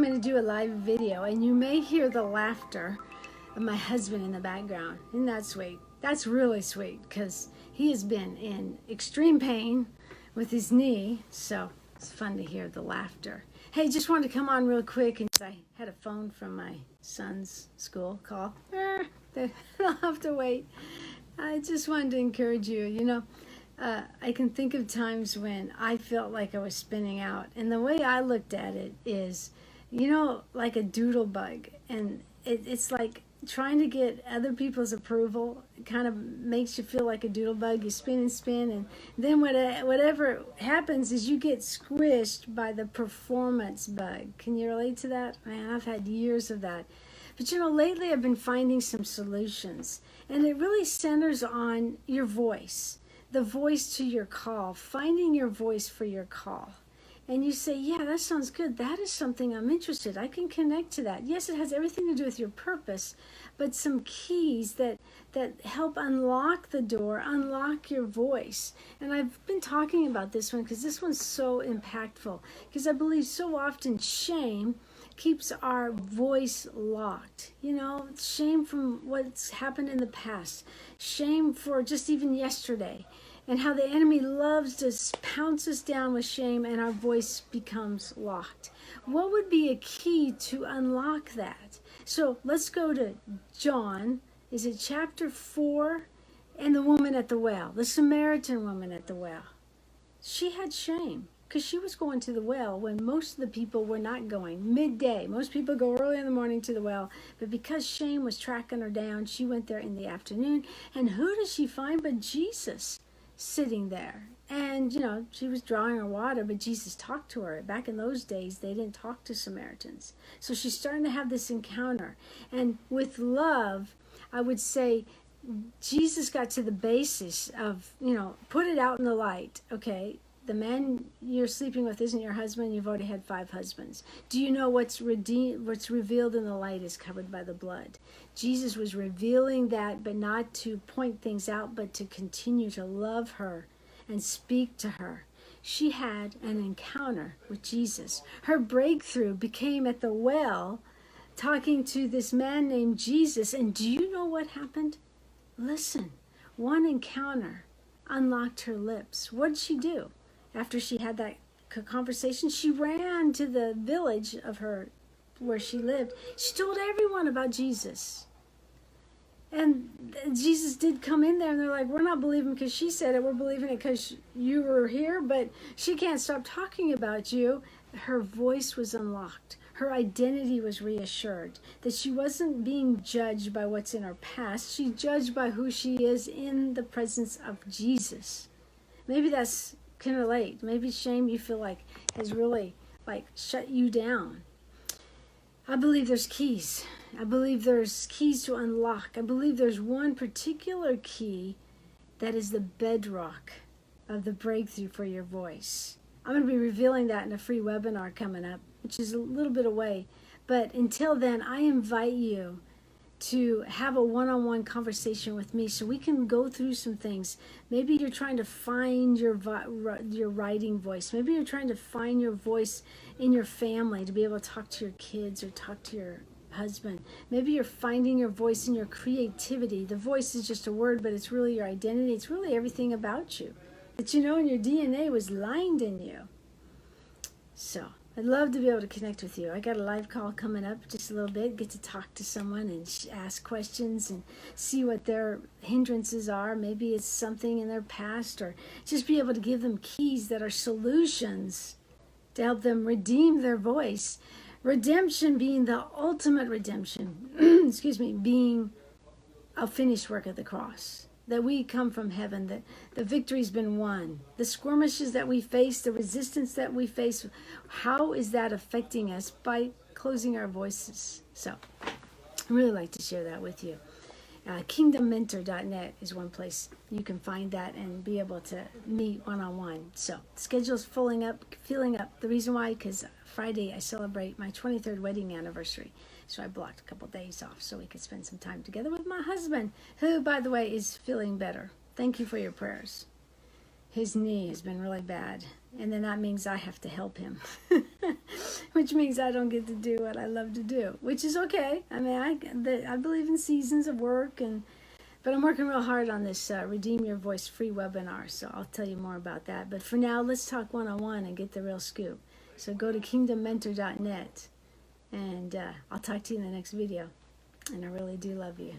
I'm going to do a live video, and you may hear the laughter of my husband in the background. Isn't that sweet? That's really sweet, because he has been in extreme pain with his knee, so it's fun to hear the laughter. Hey, just wanted to come on real quick, and I had a phone from my son's school call. They'll have to wait. I just wanted to encourage you. I can think of times when I felt like I was spinning out, and the way I looked at it is, like a doodle bug, and it's like trying to get other people's approval. It kind of makes you feel like a doodle bug. You spin and spin, and then whatever happens is you get squished by the performance bug. Can you relate to that? Man, I've had years of that. But lately I've been finding some solutions, and it really centers on your voice, the voice to your call, finding your voice for your call. And you say, yeah, that sounds good. That is something I'm interested. I can connect to that. Yes, it has everything to do with your purpose, but some keys that help unlock the door, unlock your voice. And I've been talking about this one because this one's so impactful, because I believe so often shame keeps our voice locked. Shame from what's happened in the past, shame for just even yesterday, and how the enemy loves to pounce us down with shame, and our voice becomes locked. What would be a key to unlock that? So let's go to John. Is it chapter 4? And the woman at the well, the Samaritan woman at the well. She had shame because she was going to the well when most of the people were not going. Midday. Most people go early in the morning to the well, but because shame was tracking her down, she went there in the afternoon. And who does she find but Jesus sitting there? And she was drawing her water, but Jesus talked to her. Back in those days, they didn't talk to Samaritans. So she's starting to have this encounter. And with love, I would say Jesus got to the basis of, put it out in the light, okay? The man you're sleeping with isn't your husband. You've already had 5 husbands. Do you know what's revealed in the light is covered by the blood? Jesus was revealing that, but not to point things out, but to continue to love her and speak to her. She had an encounter with Jesus. Her breakthrough became at the well, talking to this man named Jesus. And do you know what happened? Listen, one encounter unlocked her lips. What did she do? After she had that conversation, she ran to the village of her, where she lived. She told everyone about Jesus. And Jesus did come in there, and they're like, we're not believing because she said it. We're believing it because you were here, but she can't stop talking about you. Her voice was unlocked. Her identity was reassured, that she wasn't being judged by what's in her past. She's judged by who she is in the presence of Jesus. Maybe that's can relate. Maybe shame you feel like has really shut you down. I believe there's keys. I believe there's keys to unlock. I believe there's one particular key that is the bedrock of the breakthrough for your voice. I'm going to be revealing that in a free webinar coming up, which is a little bit away. But until then, I invite you to have a one-on-one conversation with me so we can go through some things. Maybe you're trying to find your writing voice. Maybe you're trying to find your voice in your family to be able to talk to your kids or talk to your husband. Maybe you're finding your voice in your creativity. The voice is just a word, but it's really your identity. It's really everything about you that and your DNA was lined in you. So I'd love to be able to connect with you. I got a live call coming up just a little bit. Get to talk to someone and ask questions and see what their hindrances are. Maybe it's something in their past, or just be able to give them keys that are solutions to help them redeem their voice. Redemption being the ultimate redemption, being a finished work of the cross. That we come from heaven, that the victory's been won. The skirmishes that we face, the resistance that we face, how is that affecting us by closing our voices? So I really like to share that with you. KingdomMentor.net is one place you can find that and be able to meet one-on-one. So the schedule's filling up. The reason why, because Friday I celebrate my 23rd wedding anniversary. So I blocked a couple days off so we could spend some time together with my husband, who, by the way, is feeling better. Thank you for your prayers. His knee has been really bad. And then that means I have to help him, which means I don't get to do what I love to do, which is okay. I mean, I believe in seasons of work, but I'm working real hard on this Redeem Your Voice free webinar, so I'll tell you more about that. But for now, let's talk one-on-one and get the real scoop. So go to kingdommentor.net, and I'll talk to you in the next video. And I really do love you.